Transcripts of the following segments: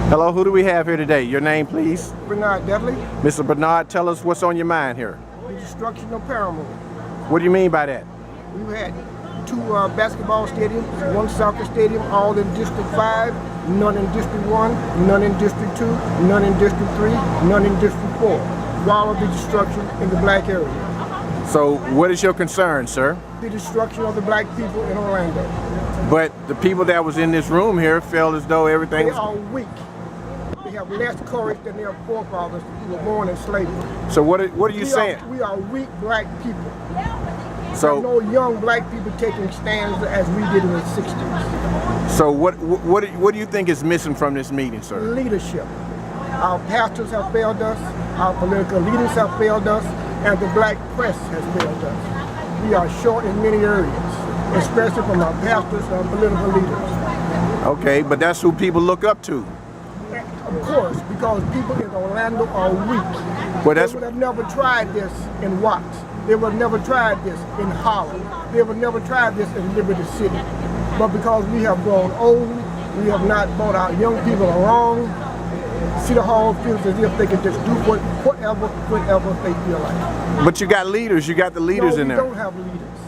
Hello, who do we have here today? Your name, please? Bernard Dudley. Mr. Bernard, tell us what's on your mind here. The destruction of Parramore. What do you mean by that? We had two basketball stadiums, one soccer stadium, all in District 5, none in District 1, none in District 2, none in District 3, none in District 4. All of the destruction in the black area. So what is your concern, sir? The destruction of the black people in Orlando. But the people that was in this room here felt as though everything They was... are weak. They have less courage than their forefathers who were born in slavery. So what are you saying? We are weak black people. So no young black people taking stands as we did in the 60s. So what do you think is missing from this meeting, sir? Leadership. Our pastors have failed us, our political leaders have failed us, and the black press has failed us. We are short in many areas, especially from our pastors and our political leaders. Okay, but that's who people look up to. Of course, because people in Orlando are weak. Well, they would have never tried this in Watts. They would have never tried this in Holland. They would have never tried this in Liberty City. But because we have grown old, we have not brought our young people along. City Hall feels as if they can just do whatever, whenever they feel like. But you got leaders, you got the leaders in there. We don't have leaders.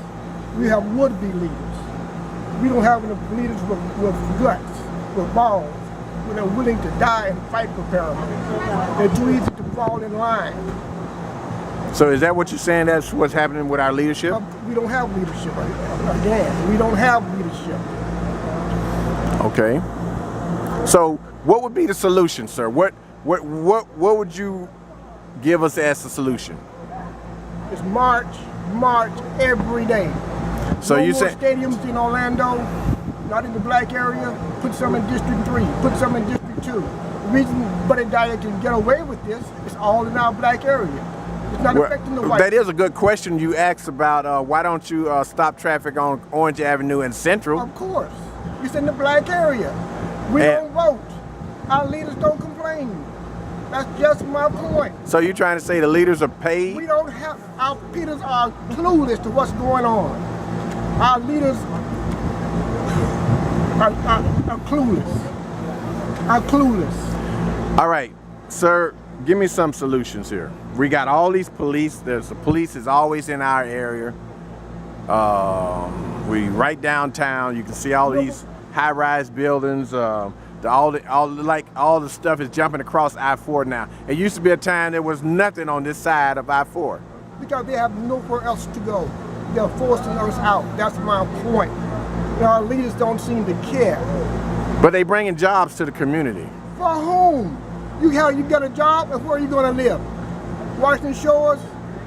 We have would-be leaders. We don't have enough leaders with guts, with balls. They're willing to die and fight for Parramore. They're too easy to fall in line. So is that what you're saying? That's what's happening with our leadership? We don't have leadership. Again, we don't have leadership. Okay. So what would be the solution, sir? What would you give us as a solution? It's march every day. So no you more say stadiums in Orlando, not in the black area. Put some in District 3. Put some in District 2. The reason Buddy Dyer can get away with this is all in our black area. It's not affecting the white. That is a good question you asked about why don't you stop traffic on Orange Avenue and Central? Of course. It's in the black area. We don't vote. Our leaders don't complain. That's just my point. So you're trying to say the leaders are paid? We don't have, our leaders are clueless to what's going on. Our leaders are clueless. Are clueless. All right, sir, give me some solutions here. We got all these police. The police is always in our area. We right downtown. You can see all these high-rise buildings. All the stuff is jumping across I-4 now. It used to be a time there was nothing on this side of I-4. Because they have nowhere else to go. They're forcing us out. That's my point. Our leaders don't seem to care. But they bringing jobs to the community. For whom? You got a job, and where are you going to live? Washington Shores,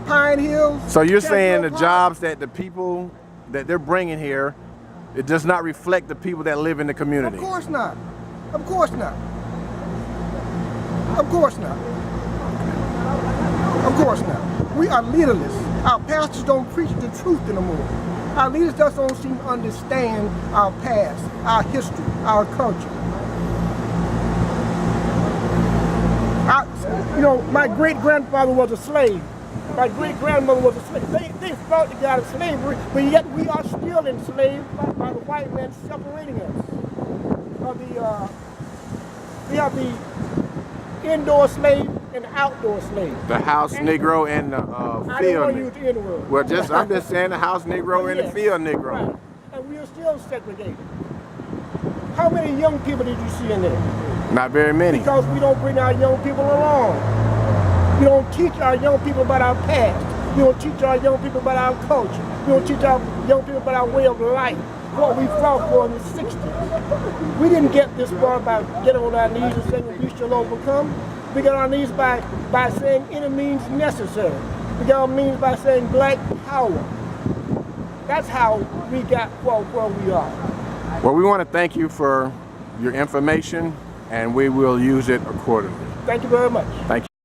Pine Hills? So you're saying the jobs that the people that they're bringing here, it does not reflect the people that live in the community? Of course not. Of course not. Of course not. Of course not. We are leaderless. Our pastors don't preach the truth anymore. Our leaders just don't seem to understand our past, our history, our culture. My great-grandfather was a slave. My great-grandmother was a slave. They fought to get out of slavery, but yet we are still enslaved by the white man separating us. We have the indoor slave and the outdoor slave. The house Negro and the I field don't want to Negro. use the N-word. Well, I'm just saying the house Negro and the field Negro. Right. And we are still segregated. How many young people did you see in there? Not very many. Because we don't bring our young people along. We don't teach our young people about our past. We don't teach our young people about our culture. We don't teach our young people about our way of life, what we fought for in the 60s. We didn't get this far by getting on our knees and saying we shall overcome. We got on our knees by saying any means necessary. We got on our knees by saying black power. That's how we got where we are. Well, we want to thank you for your information, and we will use it accordingly. Thank you very much. Thank you.